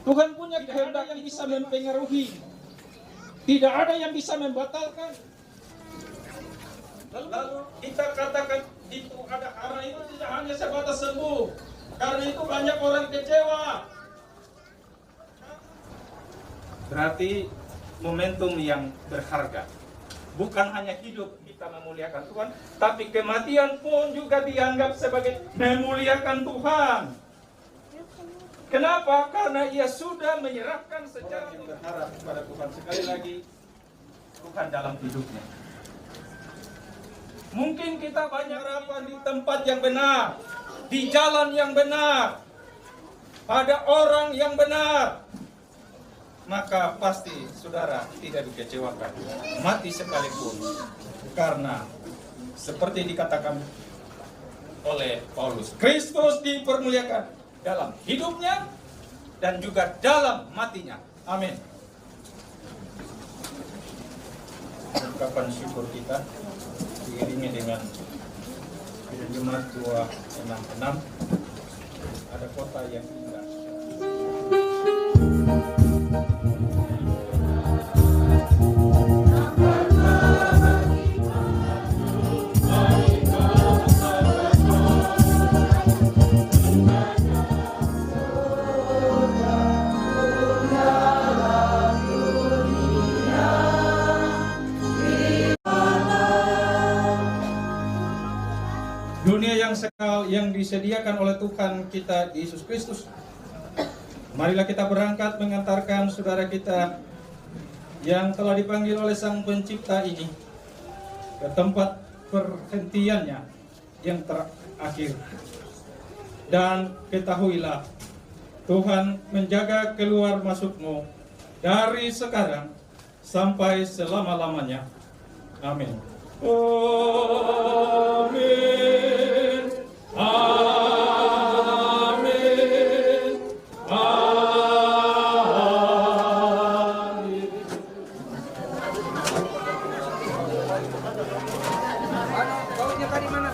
Tuhan punya kehendak yang bisa mempengaruhi. Tidak ada yang bisa membatalkan. Lalu kita katakan itu ada karena itu tidak hanya sebatas sembuh. Karena itu banyak orang kecewa. Berarti momentum yang berharga. Bukan hanya hidup kita memuliakan Tuhan, tapi kematian pun juga dianggap sebagai memuliakan Tuhan. Kenapa? Karena ia sudah menyerahkan secara berharap kepada Tuhan. Sekali lagi, Tuhan dalam hidupnya. Mungkin kita banyak harapan di tempat yang benar, di jalan yang benar, pada orang yang benar. Maka pasti saudara tidak dikecewakan, mati sekalipun. Karena seperti dikatakan oleh Paulus, Kristus dipermuliakan dalam hidupnya dan juga dalam matinya. Amin. Ungkapan syukur kita diiringi dengan Jemaat 266, ada kota yang indah. Dunia yang sekal yang disediakan oleh Tuhan kita Yesus Kristus. Marilah kita berangkat mengantarkan saudara kita yang telah dipanggil oleh Sang Pencipta ini ke tempat perhentiannya yang terakhir. Dan ketahuilah, Tuhan menjaga keluar masukmu dari sekarang sampai selama-lamanya. Amin. Amin. Amin. Amin. Baunya tadi mana?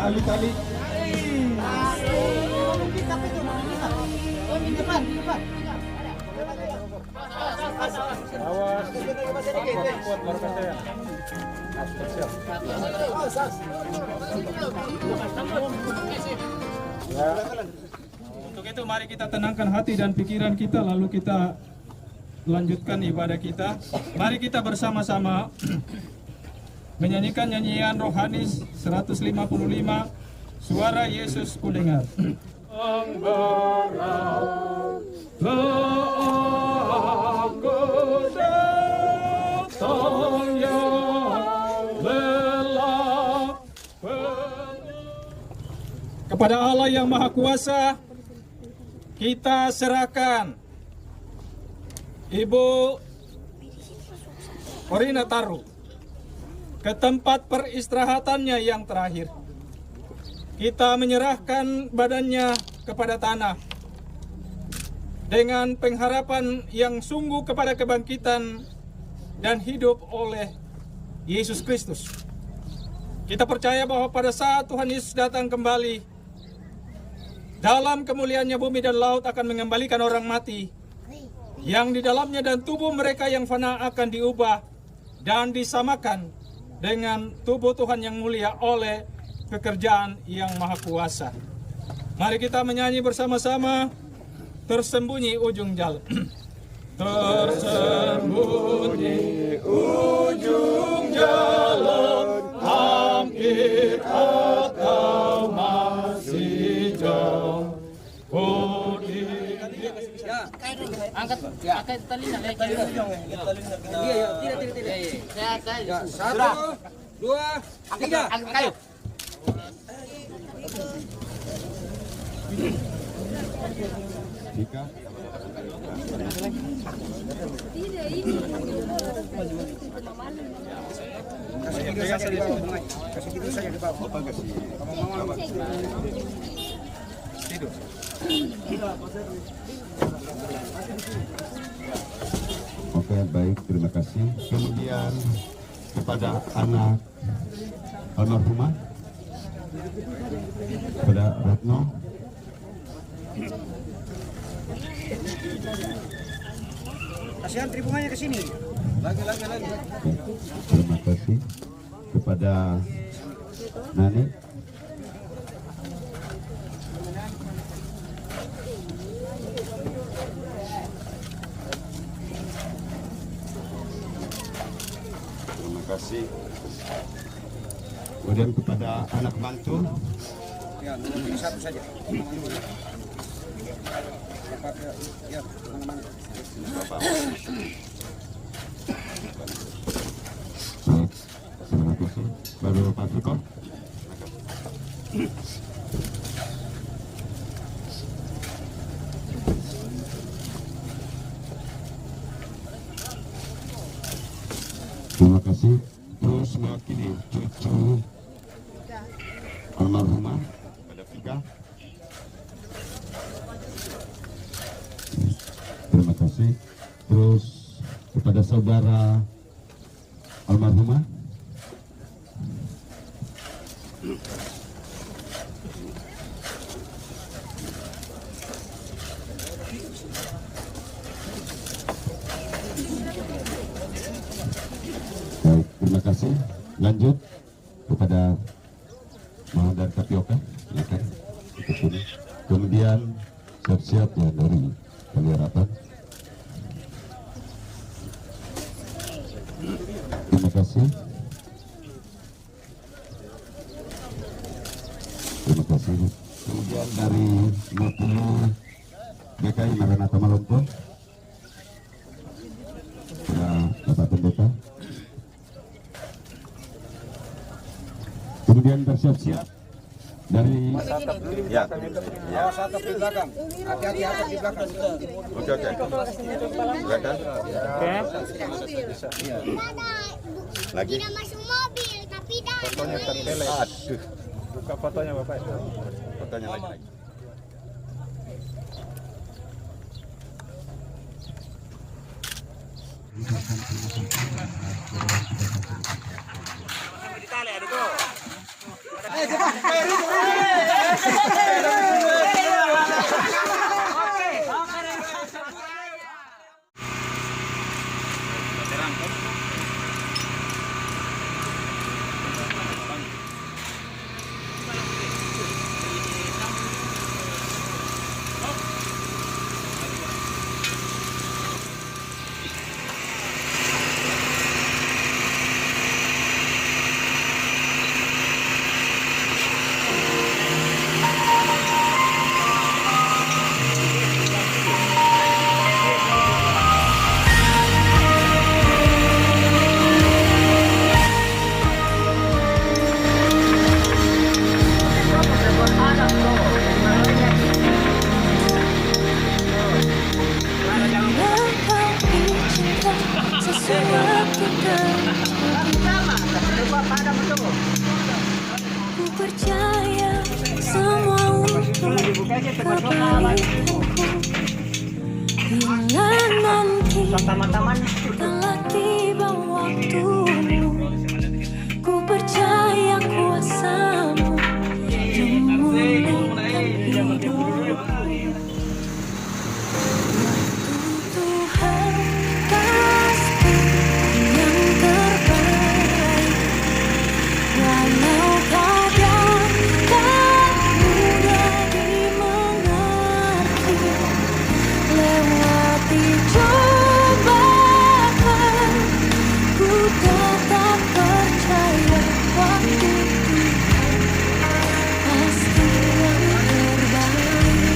tali-tali. Awas. Kuat baru kata ya. Untuk itu mari kita tenangkan hati dan pikiran kita, lalu kita lanjutkan ibadah kita. Mari kita bersama-sama menyanyikan nyanyian rohani 155, Suara Yesus Kudengar. Kepada Allah yang Maha Kuasa, kita serahkan Ibu Korinataru ke tempat peristirahatannya yang terakhir. Kita menyerahkan badannya kepada tanah dengan pengharapan yang sungguh kepada kebangkitan dan hidup oleh Yesus Kristus. Kita percaya bahwa pada saat Tuhan Yesus datang kembali, dalam kemuliaannya bumi dan laut akan mengembalikan orang mati yang di dalamnya, dan tubuh mereka yang fana akan diubah dan disamakan dengan tubuh Tuhan yang mulia oleh pekerjaan yang Maha Kuasa. Mari kita menyanyi bersama-sama Tersembunyi Ujung Jalan. Tersembunyi ujung jalan, hampir atau masih jauh. Angkat talinya. Tidak. 1, 2, 3. Angkat kayu. Jika Oke, baik, terima kasih. Kemudian kepada anak almarhumah, kepada Retno. Kasihan tribungannya ke sini. Lagi. Terima kasih kepada Nani. Terima kasih. Kemudian kepada anak mantu. Ya, nomor 1 saja. Ya, teman-teman. Baik, terima kasih. Baru Pak Fiko. Terima kasih. Terus mewakili cucu almarhumah pada Fika. Terima kasih. Terus kepada saudara almarhumah. Baik, terima kasih. Lanjut kepada Mahadar Tapioka, silakan ke sini. Kemudian siap-siap ya dari Kali Harapan. Terima kasih. Terima kasih. Kemudian dari Mapulu DKI Maranatha Malompo, ya Bapak Pendeta. Kemudian bersiap-siap dari Ya. Awas atap di belakang. Hati-hati atap di belakang. Oke. Silakan. Lagi. Tidak masuk mobil, tapi dah. Fotonya tertele. Aduh. Buka fotonya Bapak. Fotonya lagi. Cepat, Ku percaya semua untuk kebaikanku. Bila nanti telah tiba waktumu, ku percaya kuasamu memulihkan hidupku. Tuhan pasti yang terbaik, walau kadang tak mudah dimengerti. Lewati cobaan, ku tetap percaya waktu Tuhan pasti yang terbaik.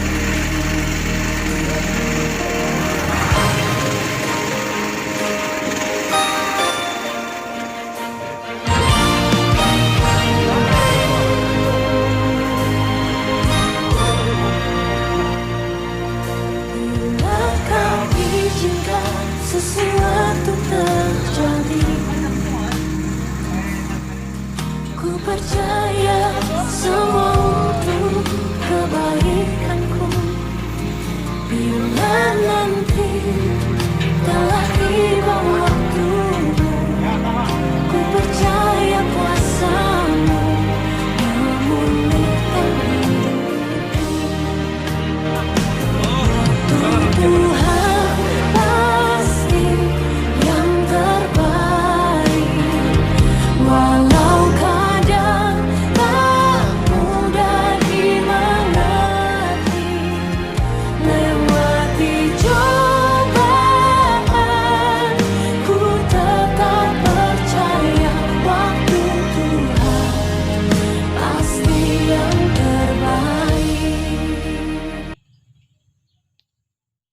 Bila kau izinkan sesuatu terjadi, ku percaya semua untuk kebaikanku. Bila nanti telah tiba waktumu, ku percaya kuasa